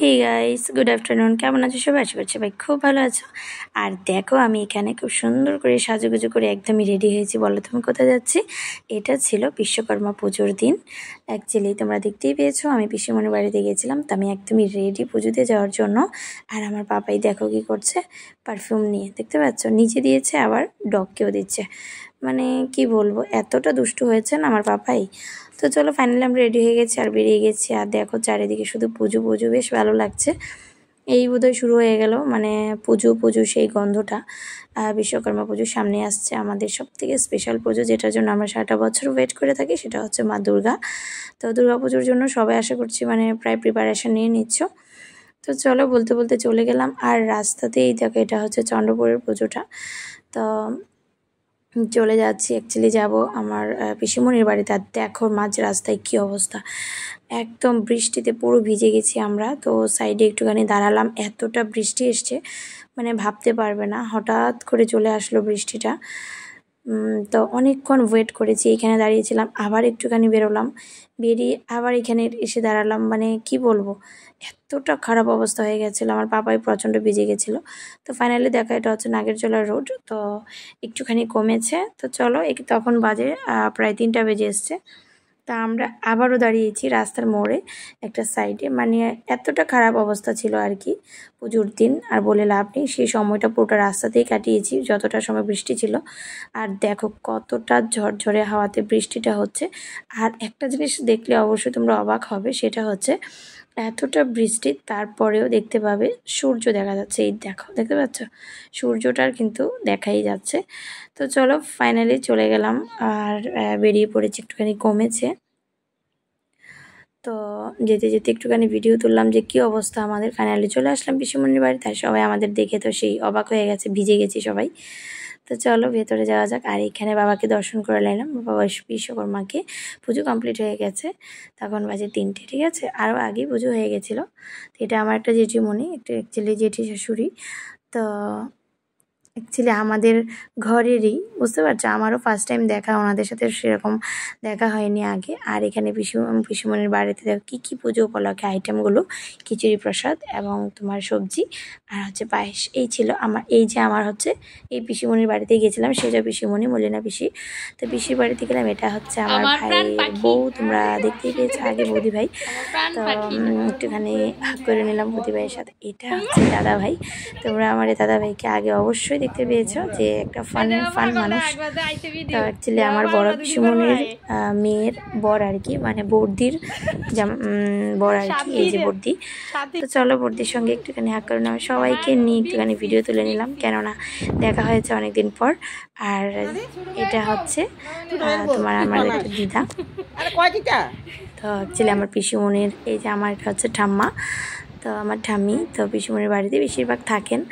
Hey guys, good afternoon. কেমন আছো সবাই? আশা করছি ভাই খুব ভালো আছো। আর দেখো, আমি এখানে খুব সুন্দর করে সাজুগুজু করে একদমই রেডি হয়েছি। বলো তুমি কোথায় যাচ্ছি? এটা ছিল বিশ্বকর্মা পুজোর দিন। অ্যাকচুয়ালি তোমরা দেখতেই পেয়েছো, আমি পিসিমণির বাড়িতে গেছিলাম, তো আমি একদমই রেডি পুজোতে যাওয়ার জন্য। আর আমার পাপাই দেখো কি করছে, পারফিউম নিয়ে, দেখতে পাচ্ছ, নিচে দিয়েছে আবার ডগকেও দিচ্ছে। মানে কি বলবো, এতটা দুষ্টু হয়েছে না আমার পাপাই। তো চলো, ফাইনালি আমরা রেডি হয়ে গেছি আর বেরিয়ে গেছি। আর দেখো চারিদিকে শুধু পুজো পুজো, বেশ ভালো লাগছে। এই বোধহয় শুরু হয়ে গেল, মানে পুজো পুজো সেই গন্ধটা। বিশ্বকর্মা পুজো সামনে আসছে, আমাদের সব থেকে স্পেশাল পুজো, যেটার জন্য আমরা সারাটা বছর ওয়েট করে থাকি, সেটা হচ্ছে মা দুর্গা। তো দুর্গা পুজোর জন্য সবাই আশা করছি মানে প্রায় প্রিপারেশন নিয়ে নিচ্ছ। তো চলো, বলতে বলতে চলে গেলাম। আর রাস্তাতেই দেখো, এটা হচ্ছে চন্দ্রপুরের পুজোটা। তো চলে যাচ্ছি, অ্যাকচুয়ালি যাব আমার পিসিমণির বাড়িতে। আর দেখো মাঝ রাস্তায় কি অবস্থা, একদম বৃষ্টিতে পুরো ভিজে গেছি আমরা। তো সাইডে একটুখানি দাঁড়ালাম, এতটা বৃষ্টি এসছে মানে ভাবতে পারবে না, হঠাৎ করে চলে আসলো বৃষ্টিটা। তো অনেকক্ষণ ওয়েট করেছি, এখানে দাঁড়িয়েছিলাম, আবার একটুখানি বেরোলাম, বেরিয়ে আবার এখানে এসে দাঁড়ালাম। মানে কি বলবো, এতটা খারাপ অবস্থা হয়ে গেছিলো, আমার পাপাই প্রচণ্ড ভিজে গেছিলো। তো ফাইনালি দেখা, এটা হচ্ছে নাগেরজোলা রোড, তো একটুখানি কমেছে। তো চলো, তখন বাজে প্রায় 3টা বেজে এসছে। তা আমরা আবারও দাঁড়িয়েছি রাস্তার মোড়ে একটা সাইডে। মানে এতটা খারাপ অবস্থা ছিল আর কি পুজোর দিন, আর বলে লাভ নেই। সেই সময়টা পুরোটা রাস্তাতেই কাটিয়েছি, যতটা সময় বৃষ্টি ছিল। আর দেখো কতটা ঝরঝরে হাওয়াতে বৃষ্টিটা হচ্ছে। আর একটা জিনিস দেখলে অবশ্যই তোমরা অবাক হবে, সেটা হচ্ছে এতটা বৃষ্টি তারপরেও দেখতে পাবে সূর্য দেখা যাচ্ছে। এই দেখো, দেখতে পাচ্ছ, সূর্যটার কিন্তু দেখাই যাচ্ছে। তো চলো, ফাইনালি চলে গেলাম আর বেরিয়ে পড়েছি, একটুখানি কমেছে। তো যেতে যেতে একটুখানি ভিডিও তুললাম যে কি অবস্থা আমাদের। ফাইনালি চলে আসলাম পিসিমণির বাড়িতে, আর সবাই আমাদের দেখে তো সেই অবাক হয়ে গেছে, ভিজে গেছি সবাই। তো চলো ভেতরে যাওয়া যাক। আর এখানে বাবাকে দর্শন করে নিলাম, বাবা বিশ্বকর্মাকে। পুজো কমপ্লিট হয়ে গেছে, তখন বাজে 3টে, ঠিক আছে, আরও আগেই পুজো হয়ে গেছিলো। তো এটা আমার একটা জেঠিমণি, একটা অ্যাকচুয়ালি জেঠি শাশুড়ি। তো অ্যাকচুয়ালি আমাদের ঘরেরই, বুঝতে পারছো, আমারও ফার্স্ট টাইম দেখা, ওনাদের সাথে সেরকম দেখা হয়নি আগে। আর এখানে পিসিমণির বাড়িতে দেখো কী কী পুজো উপলক্ষে আইটেমগুলো, খিচুড়ি প্রসাদ এবং তোমার সবজি আর হচ্ছে পায়েস। এই ছিল আমার, এই যে আমার হচ্ছে এই পিসিমণির বাড়িতে গেছিলাম, সেটা পিসিমণি মলিনা পিসি। তো পিসির বাড়িতে গেলাম, এটা হচ্ছে আমার ভাইয়ের বউ, তোমরা দেখতেই পেয়েছো আগে, বৌদি ভাই। তো একটুখানি হাত করে নিলাম বৌদি ভাইয়ের সাথে। এটা হচ্ছে দাদা ভাই, তোমরা আমার এই দাদা ভাইকে আগে অবশ্যই দেখতে পেয়েছো, যে একটা ফান মানুষ। তো অ্যাকচুয়ালি আমার বড় পিসিমণির মেয়ের বর আর কি, মানে বর্দির বর আর কি, এই যে বর্দি। তো চলো, বর্দির সঙ্গে একটুখানি হাত করে নিলাম, সবাইকে নিয়ে একটুখানি ভিডিও তুলে নিলাম, কেননা দেখা হয়েছে অনেকদিন পর। আর এটা হচ্ছে তোমার আমার একটা দিদা। তো অ্যাকচুয়ালি আমার পিসিমণির, এই যে আমার এটা হচ্ছে ঠাম্মা, তো আমার ঠাম্মি। তো পিসিমণির বাড়িতে বেশিরভাগ থাকেন,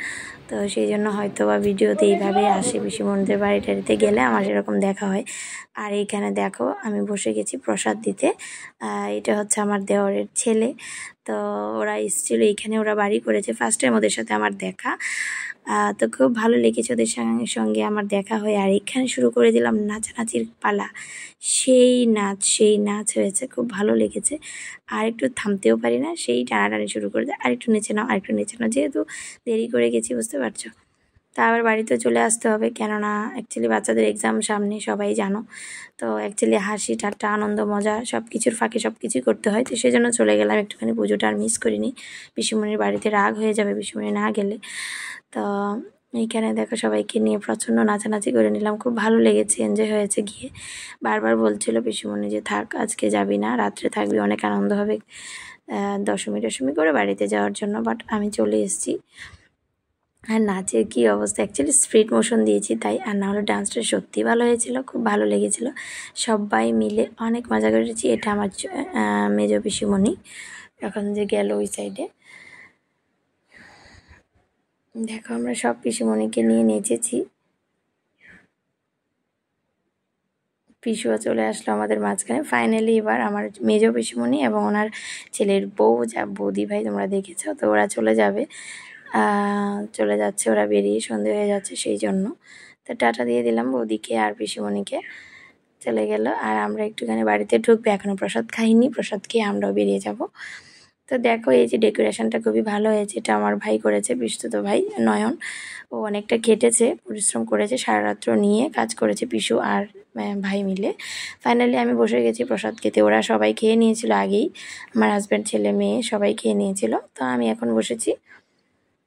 তো সেই জন্য হয়তো বা ভিডিওতে এইভাবে আসে। পিসিমণিদের বাড়ি টাড়িতে গেলে আমার এরকম দেখা হয়। আর এইখানে দেখো আমি বসে গেছি প্রসাদ দিতে। এটা হচ্ছে আমার দেওরের ছেলে। তো ওরা এসেছিল এইখানে, ওরা বাড়ি করেছে, ফার্স্ট টাইম ওদের সাথে আমার দেখা। তো খুব ভালো লেগেছে ওদের সঙ্গে আমার দেখা হয়। আর এখানে শুরু করে দিলাম নাচানাচির পালা, সেই নাচ হয়েছে, খুব ভালো লেগেছে। আর একটু থামতেও পারি না, সেই টানাটানি শুরু করে দেয়, আরেকটু নেচে নাও, আরেকটু নেচে নাও। যেহেতু দেরি করে গেছি, বুঝতে পারছো, তা আবার বাড়িতে চলে আসতে হবে, কেননা অ্যাকচুয়ালি বাচ্চাদের এক্সাম সামনে, সবাই জানো। তো অ্যাকচুয়ালি হাসি ঠাট্টা আনন্দ মজা সব কিছুর ফাঁকে সব কিছুই করতে হয়। তো সেই জন্য চলে গেলাম, একটুখানি পুজোটা আর মিস করিনি। পিসিমণির বাড়িতে রাগ হয়ে যাবে পিসিমণি না গেলে। তো এইখানে দেখো সবাইকে নিয়ে প্রচণ্ড নাচানাচি করে নিলাম, খুব ভালো লেগেছে, এনজয় হয়েছে গিয়ে। বারবার বলছিল পিসিমণি যে থাক, আজকে যাবি না, রাত্রে থাকবি, অনেক আনন্দ হবে দশমী করে বাড়িতে যাওয়ার জন্য। বাট আমি চলে এসেছি। আর নাচের কী অবস্থা, অ্যাকচুয়ালি স্ট্রিট মোশন দিয়েছি তাই, আর না হলে ডান্সটা সত্যিই ভালো হয়েছিল, খুব ভালো লেগেছিলো, সবাই মিলে অনেক মজা করেছি। এটা আমার মেজ পিসিমণি, এখন যে গেল ওই সাইডে। দেখো আমরা সব পিসিমণিকে নিয়ে নেচেছি। পিসুও চলে আসলো আমাদের মাঝখানে। ফাইনালি এবার আমার মেজ পিসিমণি এবং ওনার ছেলের বউ, যা বৌদি ভাই তোমরা দেখেছো, তো ওরা চলে যাচ্ছে, ওরা বেরিয়ে সন্ধে হয়ে যাচ্ছে, সেই জন্য। তো টাটা দিয়ে দিলাম বৌদিকে আর পিসিমণিকে, চলে গেল। আর আমরা একটুখানি বাড়িতে ঢুকবে, এখনও প্রসাদ খাইনি, প্রসাদ খেয়ে আমরাও বেরিয়ে যাব। তো দেখো এই যে ডেকোরেশনটা খুবই ভালো হয়েছে, এটা আমার ভাই করেছে, বিশ্বত ভাই নয়ন। ও অনেকটা খেটেছে, পরিশ্রম করেছে, সারা রাত্র নিয়ে কাজ করেছে পিসু আর ভাই মিলে। ফাইনালি আমি বসে গেছি প্রসাদ খেতে। ওরা সবাই খেয়ে নিয়েছিল আগেই, আমার হাজব্যান্ড, ছেলে, মেয়ে সবাই খেয়ে নিয়েছিল। তো আমি এখন বসেছি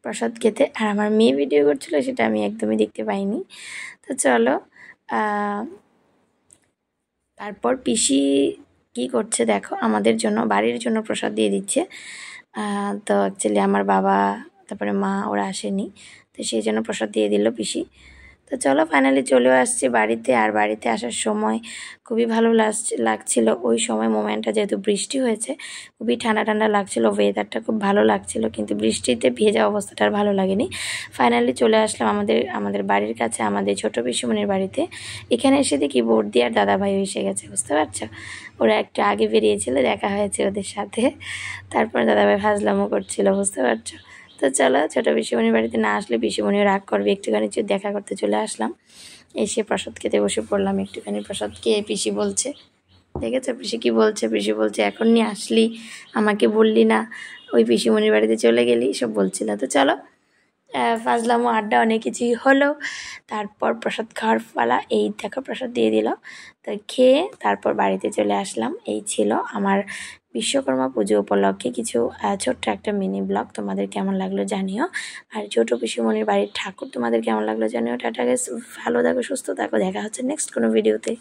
প্রসাদ খেতে। আর আমার মেয়ে ভিডিও করছিল, সেটা আমি একদমই দেখতে পাইনি। তো চলো, তারপর পিসি কি করছে দেখো, আমাদের জন্য, বাড়ির জন্য প্রসাদ দিয়ে দিচ্ছে। তো অ্যাকচুয়ালি আমার বাবা, তারপরে মা, ওরা আসেনি, তো সেই জন্য প্রসাদ দিয়ে দিল পিসি। তো চলো ফাইনালি চলেও আসছি বাড়িতে। আর বাড়িতে আসার সময় খুবই ভালো লাগছিল ওই সময় মোমেন্টটা, যেহেতু বৃষ্টি হয়েছে, খুবই ঠান্ডা ঠান্ডা লাগছিল, ওয়েদারটা খুব ভালো লাগছিল, কিন্তু বৃষ্টিতে ভেজা অবস্থাটা আর ভালো লাগেনি। ফাইনালি চলে আসলাম আমাদের বাড়ির কাছে, আমাদের ছোটো পিসিমণির বাড়িতে। এখানে এসে দেখি বর্দি আর দাদাভাই এসে গেছে, বুঝতে পারছো? ওরা একটু আগে বেরিয়েছিল, দেখা হয়েছে ওদের সাথে। তারপর দাদাভাই ফাজলামও করছিল, বুঝতে পারছো? তো চলো, ছোটো পিসিমণির বাড়িতে না আসলে পিসিমণিও রাগ করবে, একটুখানি দেখা করতে চলে আসলাম। এসে প্রসাদ খেতে বসে পড়লাম। একটুখানি প্রসাদ খেয়ে পিসি বলছে, দেখেছো পিসি কি বলছে? পিসি বলছে, এখন নিয়ে আসলি, আমাকে বললি না, ওই পিসিমণির বাড়িতে চলে গেলি, সব বলছিল। তো চলো, ফাজলামো, আড্ডা, অনেক কিছুই হলো। তারপর প্রসাদ খাওয়ার পালা। এই দেখো প্রসাদ দিয়ে দিল, তো খেয়ে তারপর বাড়িতে চলে আসলাম। এই ছিল আমার বিশ্বকর্মা পুজো উপলক্ষে কিছু ছোট্ট একটা মিনি ব্লগ। তোমাদের কেমন লাগলো জানিও। আর ছোটো পিসিমণির বাড়ির ঠাকুর তোমাদের কেমন লাগলো জানিও। টাটা গাইস, ভালো থাকো, সুস্থ থাকো, দেখা হচ্ছে নেক্সট কোনো ভিডিওতে।